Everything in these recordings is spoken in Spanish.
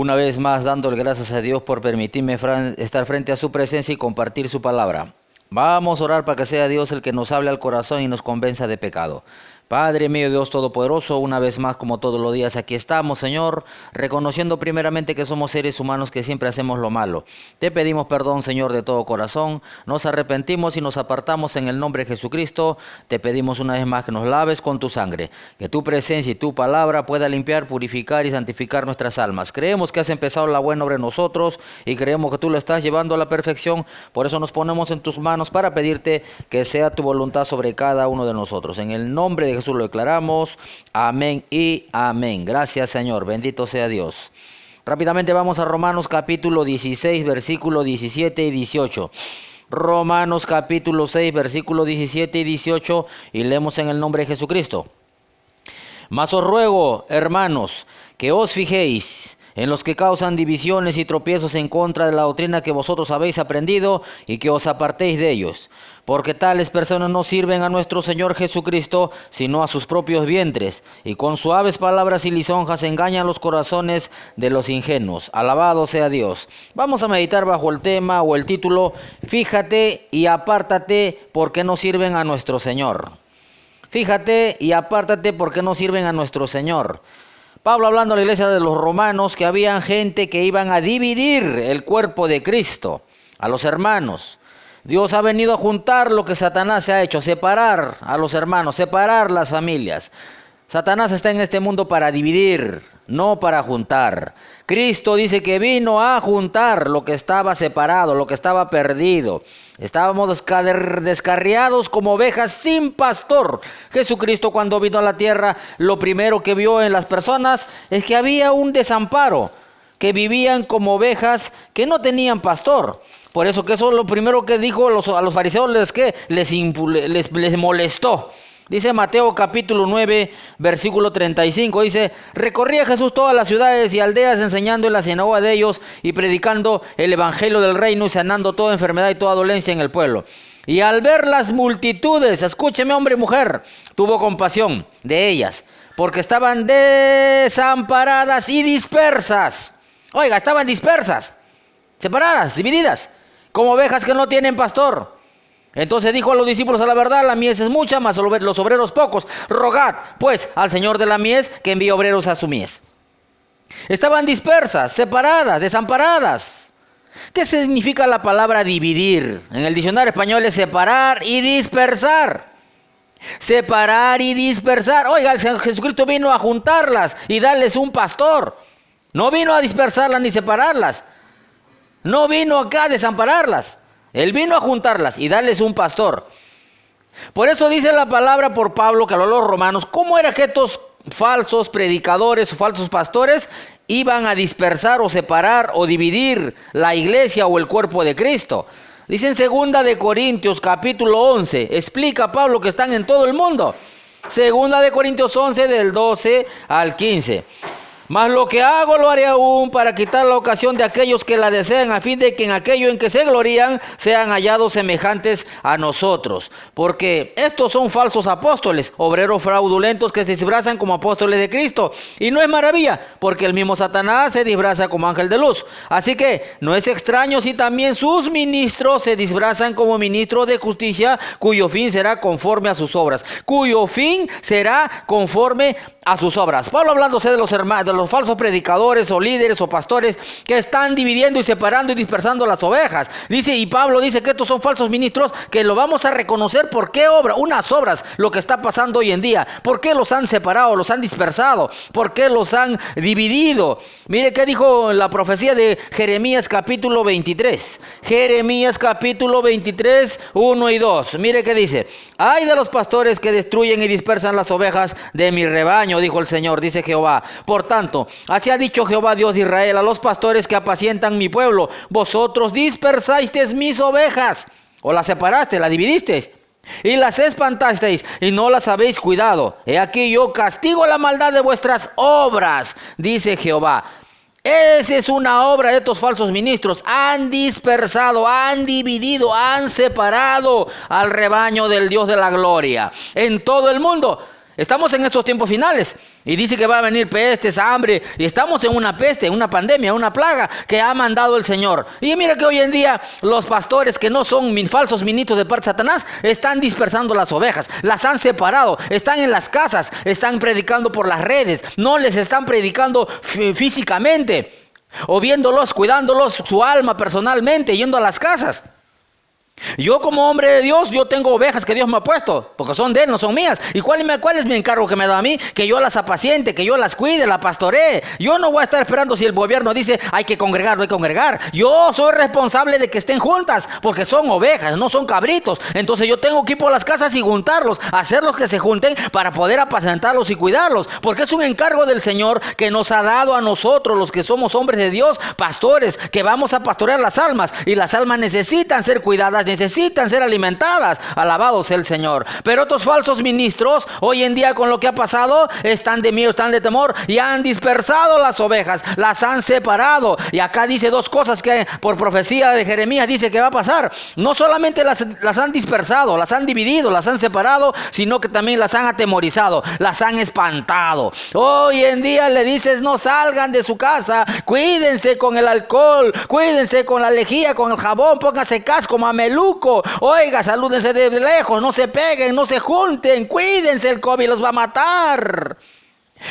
Una vez más, dándole gracias a Dios por permitirme estar frente a su presencia y compartir su palabra. Vamos a orar para que sea Dios el que nos hable al corazón y nos convenza de pecado. Padre mío, Dios Todopoderoso, una vez más como todos los días aquí estamos, Señor, reconociendo primeramente que somos seres humanos que siempre hacemos lo malo. Te pedimos perdón, Señor, de todo corazón, nos arrepentimos y nos apartamos en el nombre de Jesucristo. Te pedimos una vez más que nos laves con tu sangre, que tu presencia y tu palabra pueda limpiar, purificar y santificar nuestras almas. Creemos que has empezado la buena obra en nosotros y creemos que tú lo estás llevando a la perfección. Por eso nos ponemos en tus manos para pedirte que sea tu voluntad sobre cada uno de nosotros. En el nombre de Jesús lo declaramos, amén y amén. Gracias, Señor, bendito sea Dios. Rápidamente vamos a Romanos capítulo 16, versículo 17 y 18. Romanos capítulo 6, versículo 17 y 18, y leemos en el nombre de Jesucristo. Mas os ruego, hermanos, que os fijéis en los que causan divisiones y tropiezos en contra de la doctrina que vosotros habéis aprendido, y que os apartéis de ellos. Porque tales personas no sirven a nuestro Señor Jesucristo, sino a sus propios vientres, y con suaves palabras y lisonjas engañan los corazones de los ingenuos. Alabado sea Dios. Vamos a meditar bajo el tema o el título, Fíjate y apártate porque no sirven a nuestro Señor. Fíjate y apártate porque no sirven a nuestro Señor. Pablo hablando a la iglesia de los romanos que habían gente que iban a dividir el cuerpo de Cristo, a los hermanos. Dios ha venido a juntar lo que Satanás se ha hecho, separar a los hermanos, separar las familias. Satanás está en este mundo para dividir, no para juntar. Cristo dice que vino a juntar lo que estaba separado, lo que estaba perdido. Estábamos descarriados como ovejas sin pastor. Jesucristo, cuando vino a la tierra, lo primero que vio en las personas es que había un desamparo, que vivían como ovejas que no tenían pastor. Por eso que eso es lo primero que dijo a los fariseos, les molestó. Dice Mateo capítulo 9, versículo 35, dice, recorría Jesús todas las ciudades y aldeas enseñando en la sinagoga de ellos y predicando el evangelio del reino y sanando toda enfermedad y toda dolencia en el pueblo. Y al ver las multitudes, escúcheme hombre y mujer, tuvo compasión de ellas, porque estaban desamparadas y dispersas. Oiga, estaban dispersas, separadas, divididas, como ovejas que no tienen pastor. Entonces dijo a los discípulos, a la verdad, la mies es mucha, mas los obreros pocos. Rogad, pues, al Señor de la mies que envíe obreros a su mies. Estaban dispersas, separadas, desamparadas. ¿Qué significa la palabra dividir? En el diccionario español es separar y dispersar. Separar y dispersar. Oiga, Jesucristo vino a juntarlas y darles un pastor. No vino a dispersarlas ni separarlas. No vino acá a desampararlas. Él vino a juntarlas y darles un pastor. Por eso dice la palabra por Pablo que a los romanos, ¿cómo era que estos falsos predicadores o falsos pastores iban a dispersar o separar o dividir la iglesia o el cuerpo de Cristo? Dice en 2 de Corintios capítulo 11, explica Pablo que están en todo el mundo. 2 de Corintios 11 del 12 al 15. Mas lo que hago lo haré aún para quitar la ocasión de aquellos que la desean, a fin de que en aquello en que se glorían sean hallados semejantes a nosotros. Porque estos son falsos apóstoles, obreros fraudulentos que se disfrazan como apóstoles de Cristo. Y no es maravilla, porque el mismo Satanás se disfraza como ángel de luz. Así que no es extraño si también sus ministros se disfrazan como ministros de justicia, cuyo fin será conforme a sus obras. Cuyo fin será conforme a sus obras. Pablo hablándose de los hermanos, de los falsos predicadores o líderes o pastores que están dividiendo y separando y dispersando las ovejas. Dice, y Pablo dice que estos son falsos ministros que lo vamos a reconocer por qué obra, unas obras, lo que está pasando hoy en día. ¿Por qué los han separado, los han dispersado? ¿Por qué los han dividido? Mire qué dijo la profecía de Jeremías capítulo 23. Jeremías capítulo 23, 1 y 2. Mire qué dice. Ay de los pastores que destruyen y dispersan las ovejas de mi rebaño, dijo el Señor, dice Jehová. Por tanto, así ha dicho Jehová Dios de Israel a los pastores que apacientan mi pueblo. Vosotros dispersasteis mis ovejas, o las separaste, las dividisteis, y las espantasteis, y no las habéis cuidado. He aquí yo castigo la maldad de vuestras obras, dice Jehová. Esa es una obra de estos falsos ministros. Han dispersado, han dividido, han separado al rebaño del Dios de la gloria en todo el mundo. Estamos en estos tiempos finales y dice que va a venir pestes, hambre, y estamos en una peste, una pandemia, una plaga que ha mandado el Señor. Y mira que hoy en día los pastores que no son falsos ministros de parte de Satanás están dispersando las ovejas, las han separado, están en las casas, están predicando por las redes, no les están predicando físicamente o viéndolos, cuidándolos su alma personalmente, yendo a las casas. Yo como hombre de Dios, yo tengo ovejas que Dios me ha puesto, porque son de Él, no son mías. ¿Y cuál es mi encargo que me da a mí? Que yo las apaciente, que yo las cuide, las pastoree. Yo no voy a estar esperando si el gobierno dice hay que congregar, no hay que congregar. Yo soy responsable de que estén juntas, porque son ovejas, no son cabritos. Entonces yo tengo que ir por las casas y juntarlos, hacerlos que se junten para poder apacentarlos y cuidarlos, porque es un encargo del Señor que nos ha dado a nosotros, los que somos hombres de Dios, pastores, que vamos a pastorear las almas, y las almas necesitan ser cuidadas, necesitan ser alimentadas. Alabado sea el Señor. Pero otros falsos ministros hoy en día, con lo que ha pasado, están de miedo, están de temor y han dispersado las ovejas, las han separado. Y acá dice dos cosas que por profecía de Jeremías dice que va a pasar. No solamente las han dispersado, las han dividido, las han separado, sino que también las han atemorizado, las han espantado. Hoy en día le dices no salgan de su casa, cuídense con el alcohol, cuídense con la lejía, con el jabón, pónganse casco, mameluco. Oiga, salúdense de lejos, no se peguen, no se junten, cuídense, el COVID los va a matar.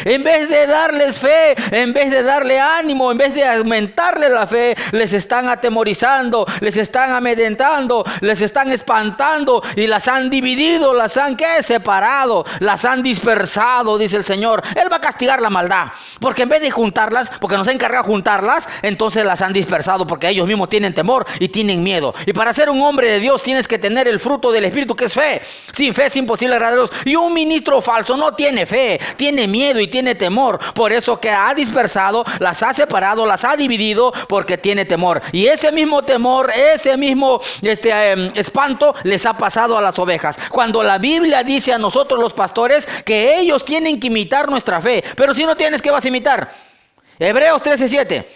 En vez de darles fe, en vez de darle ánimo, en vez de aumentarle la fe, les están atemorizando, les están amedrentando, les están espantando y las han dividido, las han separado, las han dispersado, dice el Señor. Él va a castigar la maldad, porque en vez de juntarlas, porque nos ha encargado juntarlas, entonces las han dispersado, porque ellos mismos tienen temor y tienen miedo. Y para ser un hombre de Dios tienes que tener el fruto del Espíritu, que es fe. Sin fe es imposible agradar a Dios. Y un ministro falso no tiene fe, tiene miedo y tiene temor. Por eso que ha dispersado, las ha separado, las ha dividido, porque tiene temor. Y ese mismo temor, ese mismo espanto les ha pasado a las ovejas. Cuando la Biblia dice a nosotros los pastores que ellos tienen que imitar nuestra fe. Pero si no tienes, ¿qué vas a imitar? Hebreos 13:7.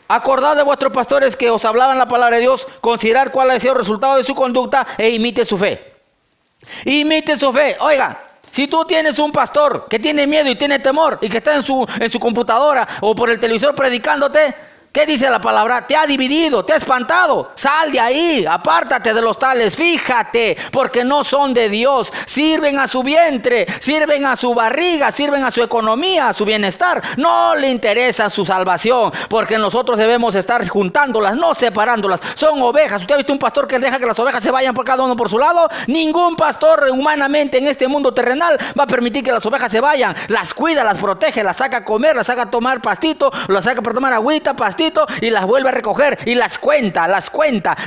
Acordad de vuestros pastores que os hablaban la palabra de Dios, considerar cuál ha sido el resultado de su conducta e imite su fe. Imite su fe. Oiga, si tú tienes un pastor que tiene miedo y tiene temor y que está en su computadora o por el televisor predicándote, ¿qué dice la palabra? Te ha dividido, te ha espantado. Sal de ahí, apártate de los tales, fíjate, porque no son de Dios. Sirven a su vientre, sirven a su barriga, sirven a su economía, a su bienestar. No le interesa su salvación, porque nosotros debemos estar juntándolas, no separándolas. Son ovejas. ¿Usted ha visto un pastor que deja que las ovejas se vayan por cada uno por su lado? Ningún pastor humanamente en este mundo terrenal va a permitir que las ovejas se vayan. Las cuida, las protege, las saca a comer, las saca a tomar pastito, las saca para tomar agüita, pastito, y las vuelve a recoger y las cuenta,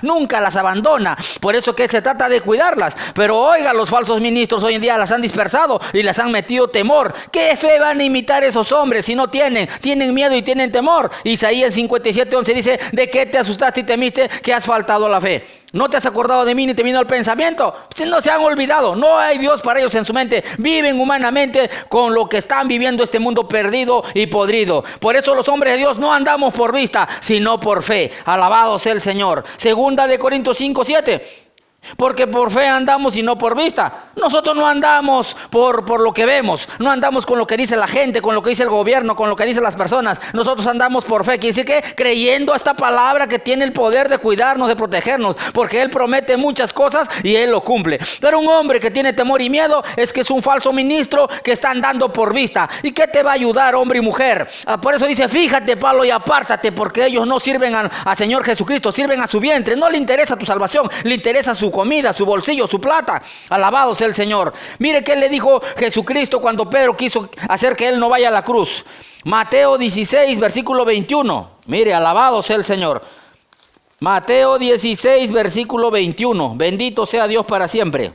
nunca las abandona. Por eso que se trata de cuidarlas. Pero oiga, los falsos ministros hoy en día las han dispersado y las han metido temor. ¿Qué fe van a imitar esos hombres si no tienen miedo y tienen temor? Isaías 57:11 dice: ¿de qué te asustaste y temiste que has faltado a la fe? ¿No te has acordado de mí ni te vino al pensamiento? No se han olvidado, no hay Dios para ellos en su mente. Viven humanamente con lo que están viviendo este mundo perdido y podrido. Por eso los hombres de Dios no andamos por vista, sino por fe. Alabado sea el Señor. Segunda de Corintios 5:7. Porque por fe andamos y no por vista. Nosotros no andamos por lo que vemos, no andamos con lo que dice la gente, con lo que dice el gobierno, con lo que dicen las personas. Nosotros andamos por fe. Quiere decir que creyendo a esta palabra que tiene el poder de cuidarnos, de protegernos, porque Él promete muchas cosas y Él lo cumple. Pero un hombre que tiene temor y miedo es que es un falso ministro que está andando por vista. ¿Y qué te va a ayudar, hombre y mujer? Por eso dice: fíjate, Pablo, y apártate, porque ellos no sirven al Señor Jesucristo, sirven a su vientre. No le interesa tu salvación, le interesa su comida, su bolsillo, su plata. Alabado sea el Señor. Mire qué le dijo Jesucristo cuando Pedro quiso hacer que él no vaya a la cruz. Mateo 16, versículo 21. Mire, alabado sea el Señor. Mateo 16, versículo 21. Bendito sea Dios para siempre.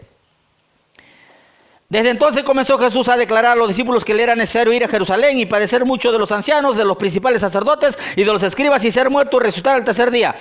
Desde entonces comenzó Jesús a declarar a los discípulos que le era necesario ir a Jerusalén y padecer mucho de los ancianos, de los principales sacerdotes y de los escribas, y ser muerto y resucitar al tercer día.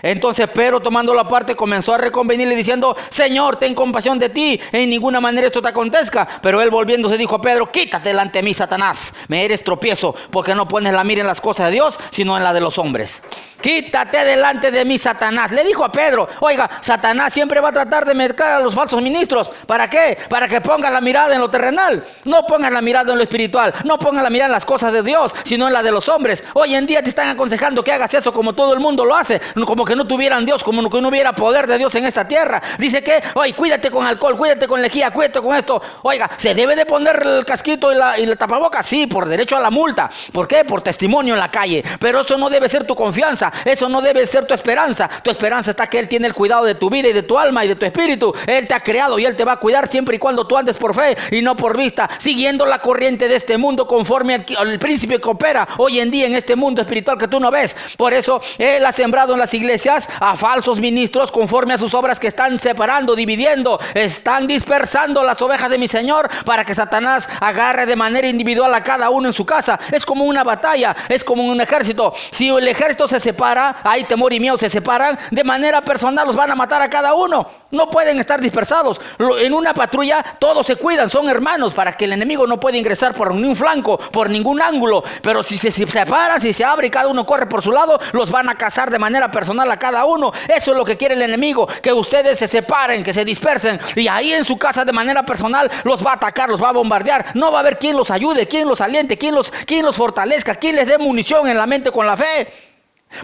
Entonces Pedro, tomando la parte, comenzó a reconvenirle diciendo: Señor, ten compasión de ti, en ninguna manera esto te acontezca. Pero él, volviéndose, dijo a Pedro: quítate delante de mí, Satanás, me eres tropiezo, porque no pones la mira en las cosas de Dios, sino en la de los hombres. quítate delante de mí, Satanás. Le dijo a Pedro, oiga, Satanás siempre va a tratar de mezclar a los falsos ministros. ¿Para qué? Para que pongan la mirada en lo terrenal. No pongan la mirada en lo espiritual. No pongan la mirada en las cosas de Dios, sino en la de los hombres. Hoy en día te están aconsejando que hagas eso como todo el mundo lo hace. Como que no tuvieran Dios, como que no hubiera poder de Dios en esta tierra. Dice que, oye, cuídate con alcohol, cuídate con lejía, cuídate con esto. Oiga, ¿se debe de poner el casquito y el tapabocas? Sí, por derecho a la multa. ¿Por qué? Por testimonio en la calle. Pero eso no debe ser tu confianza. Eso no debe ser tu esperanza. Tu esperanza está que Él tiene el cuidado de tu vida y de tu alma y de tu espíritu. Él te ha creado y Él te va a cuidar siempre y cuando tú andes por fe y no por vista, siguiendo la corriente de este mundo conforme al príncipe que opera hoy en día en este mundo espiritual que tú no ves. Por eso Él ha sembrado en las iglesias a falsos ministros conforme a sus obras, que están separando, dividiendo, están dispersando las ovejas de mi Señor para que Satanás agarre de manera individual a cada uno en su casa. Es como una batalla, es como un ejército. Si el ejército se separa, hay temor y miedo, se separan de manera personal, los van a matar a cada uno. No pueden estar dispersados. En una patrulla todos se cuidan, son hermanos, para que el enemigo no pueda ingresar por ningún flanco, por ningún ángulo. Pero si se separan, si se abre y cada uno corre por su lado, los van a cazar de manera personal a cada uno. Eso es lo que quiere el enemigo, que ustedes se separen, que se dispersen, y ahí en su casa de manera personal los va a atacar, los va a bombardear. No va a haber quien los ayude, quien los aliente, quien los fortalezca, quien les dé munición en la mente con la fe.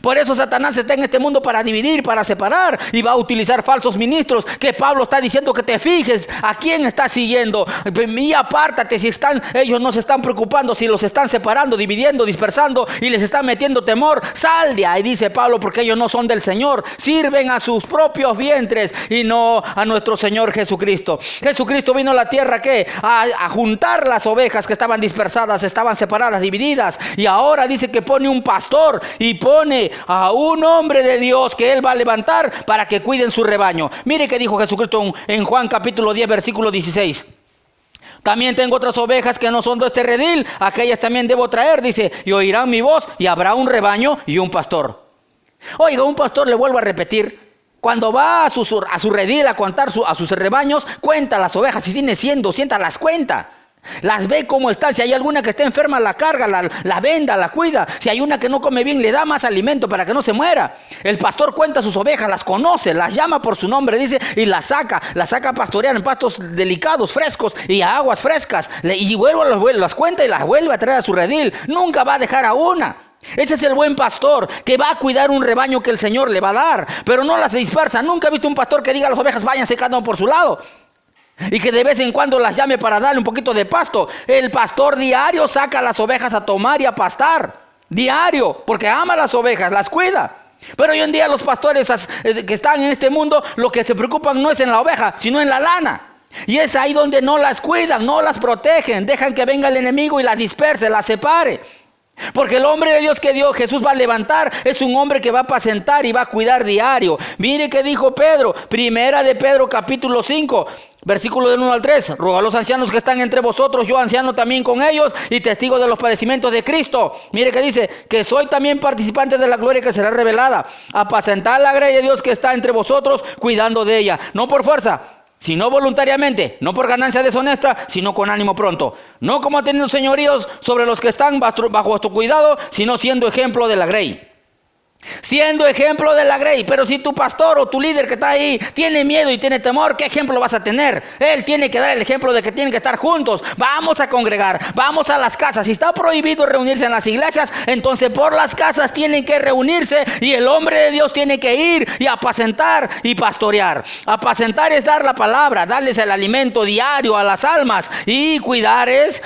Por eso Satanás está en este mundo para dividir, para separar, y va a utilizar falsos ministros, que Pablo está diciendo que te fijes a quién estás siguiendo y apártate. Si ellos no se están preocupando, si los están separando, dividiendo, dispersando y les están metiendo temor, sal de ahí, dice Pablo, porque ellos no son del Señor, sirven a sus propios vientres y no a nuestro Señor Jesucristo. Jesucristo vino a la tierra ¿qué? A juntar las ovejas que estaban dispersadas, estaban separadas, divididas, y ahora dice que pone un pastor y pone a un hombre de Dios que Él va a levantar para que cuiden su rebaño. Mire que dijo Jesucristo en Juan capítulo 10 versículo 16. También tengo otras ovejas que no son de este redil, aquellas también debo traer, dice, y oirán mi voz, y habrá un rebaño y un pastor. Oiga, un pastor, le vuelvo a repetir, cuando va a su redil a contar a sus rebaños, cuenta las ovejas. Si tiene 100, 200, las cuenta. Las ve cómo están. Si hay alguna que está enferma, la carga, la venda, la cuida. Si hay una que no come bien, le da más alimento para que no se muera. El pastor cuenta sus ovejas, las conoce, las llama por su nombre, dice, y las saca a pastorear en pastos delicados, frescos y a aguas frescas. Y las cuenta y las vuelve a traer a su redil. Nunca va a dejar a una. Ese es el buen pastor, que va a cuidar un rebaño que el Señor le va a dar, pero no las dispersa. Nunca he visto un pastor que diga a las ovejas, váyanse cada uno por su lado, y que de vez en cuando las llame para darle un poquito de pasto. El pastor diario saca a las ovejas a tomar y a pastar. Diario, porque ama a las ovejas, las cuida. Pero hoy en día los pastores que están en este mundo, lo que se preocupan no es en la oveja, sino en la lana. Y es ahí donde no las cuidan, no las protegen. Dejan que venga el enemigo y las disperse, las separe. Porque el hombre de Dios que Jesús va a levantar es un hombre que va a apacentar y va a cuidar diario. Mire que dijo Pedro, primera de Pedro capítulo 5, versículo del 1 al 3. Ruego a los ancianos que están entre vosotros, yo anciano también con ellos y testigo de los padecimientos de Cristo. Mire que dice, que soy también participante de la gloria que será revelada. Apacentar la grey de Dios que está entre vosotros, cuidando de ella, no por fuerza, sino voluntariamente, no por ganancia deshonesta, sino con ánimo pronto. No como teniendo señoríos sobre los que están bajo vuestro cuidado, sino siendo ejemplo de la grey. Siendo ejemplo de la grey. Pero si tu pastor o tu líder que está ahí tiene miedo y tiene temor, ¿qué ejemplo vas a tener? Él tiene que dar el ejemplo de que tienen que estar juntos. Vamos a congregar, vamos a las casas. Si está prohibido reunirse en las iglesias, entonces por las casas tienen que reunirse, y el hombre de Dios tiene que ir y apacentar y pastorear. Apacentar es dar la palabra, darles el alimento diario a las almas, y cuidar es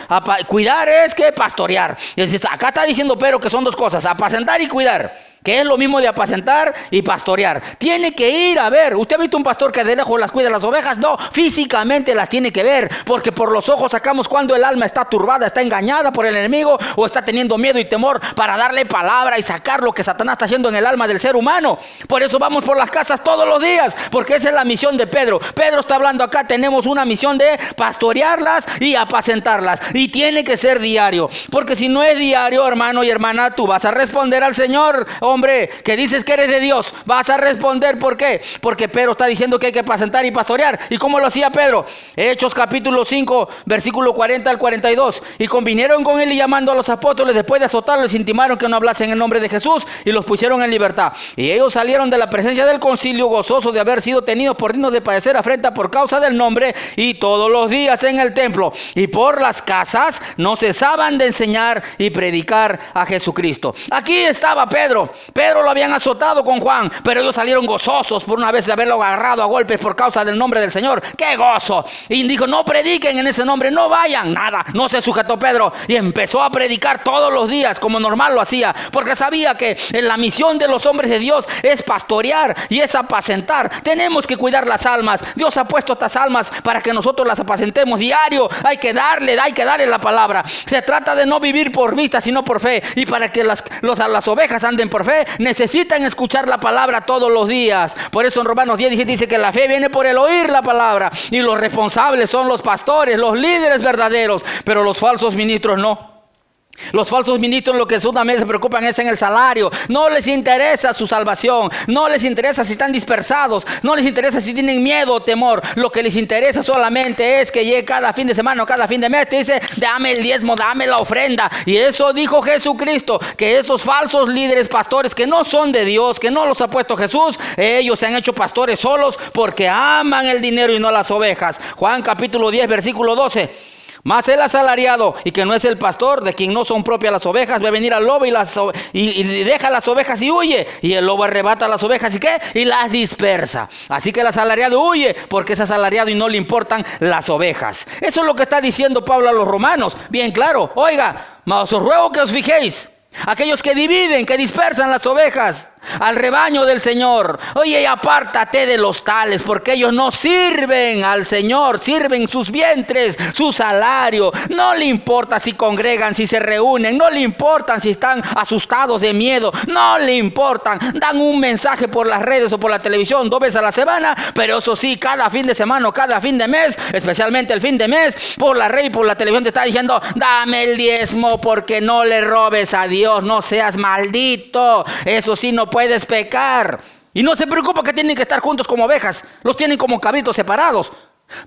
que pastorear. Entonces, acá está diciendo Pedro que son dos cosas, apacentar y cuidar, que es lo mismo de apacentar y pastorear. Tiene que ir a ver. ¿Usted ha visto un pastor que de lejos las cuida las ovejas? No, físicamente las tiene que ver, porque por los ojos sacamos cuando el alma está turbada, está engañada por el enemigo, o está teniendo miedo y temor, para darle palabra y sacar lo que Satanás está haciendo en el alma del ser humano. Por eso vamos por las casas todos los días, porque esa es la misión de Pedro. Pedro está hablando acá, tenemos una misión de pastorearlas y apacentarlas, y tiene que ser diario, porque si no es diario, hermano y hermana, tú vas a responder al Señor, hombre, que dices que eres de Dios, vas a responder. ¿Por qué? Porque Pedro está diciendo que hay que apacentar y pastorear. ¿Y cómo lo hacía Pedro? Hechos capítulo 5, versículo 40 al 42. Y convinieron con él y llamando a los apóstoles, después de azotarlos, les intimaron que no hablasen en nombre de Jesús y los pusieron en libertad. Y ellos salieron de la presencia del concilio gozosos de haber sido tenidos por dignos de padecer afrenta por causa del nombre, y todos los días en el templo y por las casas no cesaban de enseñar y predicar a Jesucristo. Aquí estaba Pedro. Pedro lo habían azotado con Juan, pero ellos salieron gozosos por una vez de haberlo agarrado a golpes por causa del nombre del Señor. ¡Qué gozo! Y dijo, no prediquen en ese nombre, no vayan, nada. No se sujetó Pedro y empezó a predicar todos los días como normal lo hacía, porque sabía que en la misión de los hombres de Dios es pastorear y es apacentar. Tenemos que cuidar las almas. Dios ha puesto estas almas para que nosotros las apacentemos diario. Hay que darle la palabra. Se trata de no vivir por vista, sino por fe. Y para que las ovejas anden por fe, necesitan escuchar la palabra todos los días. Por eso en Romanos 10:17 dice que la fe viene por el oír la palabra. Y los responsables son los pastores, los líderes verdaderos, pero los falsos ministros no. Los falsos ministros lo que solamente se preocupan es en el salario. No les interesa su salvación. No les interesa si están dispersados. No les interesa si tienen miedo o temor. Lo que les interesa solamente es que llegue cada fin de semana o cada fin de mes. Te dice, dame el diezmo, dame la ofrenda. Y eso dijo Jesucristo, que esos falsos líderes, pastores que no son de Dios, que no los ha puesto Jesús, ellos se han hecho pastores solos porque aman el dinero y no las ovejas. Juan capítulo 10 versículo 12. Mas el asalariado, y que no es el pastor, de quien no son propias las ovejas, ve venir al lobo y deja las ovejas y huye. Y el lobo arrebata las ovejas y ¿qué? Y las dispersa. Así que el asalariado huye porque es asalariado y no le importan las ovejas. Eso es lo que está diciendo Pablo a los romanos. Bien claro. Oiga, mas os ruego que os fijéis. Aquellos que dividen, que dispersan las ovejas al rebaño del Señor. Oye, apártate de los tales, porque ellos no sirven al Señor, sirven sus vientres, su salario. No le importa si congregan, si se reúnen, no le importan si están asustados de miedo, no le importan. Dan un mensaje por las redes o por la televisión 2 veces a la semana, pero eso sí, cada fin de semana o cada fin de mes, especialmente el fin de mes, por la red y por la televisión te está diciendo, dame el diezmo porque no le robes a Dios, no seas maldito. Eso sí, no puedes pecar. Y no se preocupa que tienen que estar juntos como ovejas. Los tienen como cabritos separados.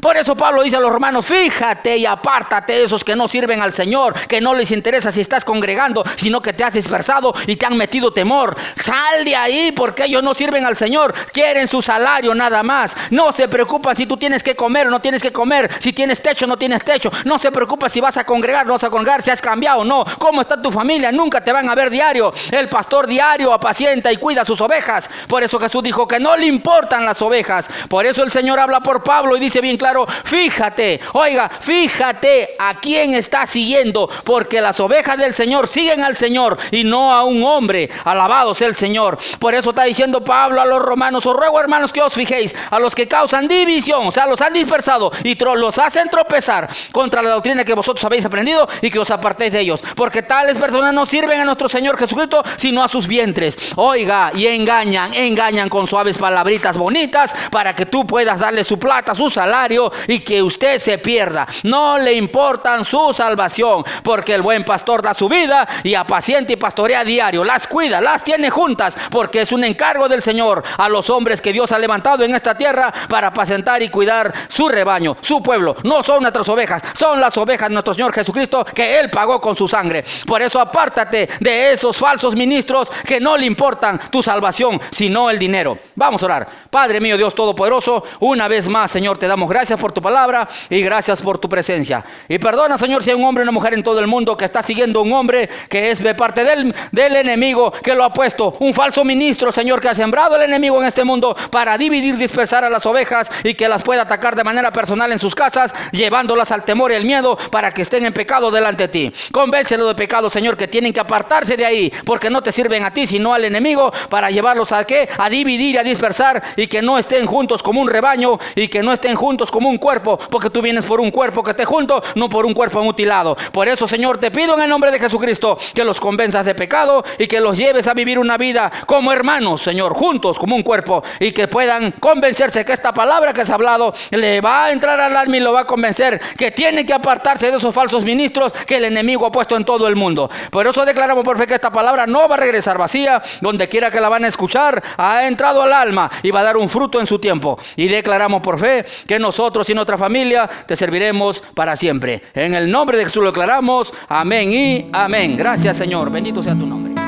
Por eso Pablo dice a los romanos, fíjate y apártate de esos que no sirven al Señor, que no les interesa si estás congregando, sino que te has dispersado y te han metido temor. Sal de ahí porque ellos no sirven al Señor, quieren su salario nada más. No se preocupan si tú tienes que comer o no tienes que comer, si tienes techo o no tienes techo. No se preocupa si vas a congregar o no vas a congregar, si has cambiado o no. ¿Cómo está tu familia? Nunca te van a ver diario. El pastor diario apacienta y cuida sus ovejas. Por eso Jesús dijo que no le importan las ovejas. Por eso el Señor habla por Pablo y dice bien claro, fíjate, oiga, fíjate a quién está siguiendo, porque las ovejas del Señor siguen al Señor y no a un hombre. Alabado sea el Señor. Por eso está diciendo Pablo a los romanos, os ruego hermanos que os fijéis a los que causan división, o sea, los han dispersado y los hacen tropezar contra la doctrina que vosotros habéis aprendido y que os apartéis de ellos, porque tales personas no sirven a nuestro Señor Jesucristo, sino a sus vientres. Oiga, y engañan con suaves palabritas bonitas para que tú puedas darle su plata, su salario, y que usted se pierda. No le importan su salvación, porque el buen pastor da su vida y apacienta y pastorea diario, las cuida, las tiene juntas, porque es un encargo del Señor a los hombres que Dios ha levantado en esta tierra para apacentar y cuidar su rebaño, su pueblo. No son nuestras ovejas, son las ovejas de nuestro Señor Jesucristo, que Él pagó con su sangre. Por eso apártate de esos falsos ministros que no le importan tu salvación, sino el dinero. Vamos a orar. Padre mío, Dios Todopoderoso, una vez más, Señor, te damos gracias por tu palabra y gracias por tu presencia. Y perdona, Señor, si hay un hombre o una mujer en todo el mundo que está siguiendo un hombre que es de parte del enemigo, que lo ha puesto, un falso ministro, Señor, que ha sembrado el enemigo en este mundo para dividir, dispersar a las ovejas y que las pueda atacar de manera personal en sus casas, llevándolas al temor y el miedo para que estén en pecado delante de ti. Convéncelo de pecado, Señor, que tienen que apartarse de ahí porque no te sirven a ti, sino al enemigo, para llevarlos a ¿qué? A dividir, a dispersar, y que no estén juntos como un rebaño y que no estén juntos juntos como un cuerpo, porque tú vienes por un cuerpo que esté junto, no por un cuerpo mutilado. Por eso, Señor, te pido en el nombre de Jesucristo que los convenzas de pecado y que los lleves a vivir una vida como hermanos, Señor, juntos como un cuerpo, y que puedan convencerse que esta palabra que has hablado le va a entrar al alma y lo va a convencer que tiene que apartarse de esos falsos ministros que el enemigo ha puesto en todo el mundo. Por eso declaramos por fe que esta palabra no va a regresar vacía. Donde quiera que la van a escuchar, ha entrado al alma y va a dar un fruto en su tiempo. Y declaramos por fe que nosotros y nuestra familia te serviremos para siempre. En el nombre de Jesús lo declaramos. Amén y amén. Gracias, Señor. Bendito sea tu nombre.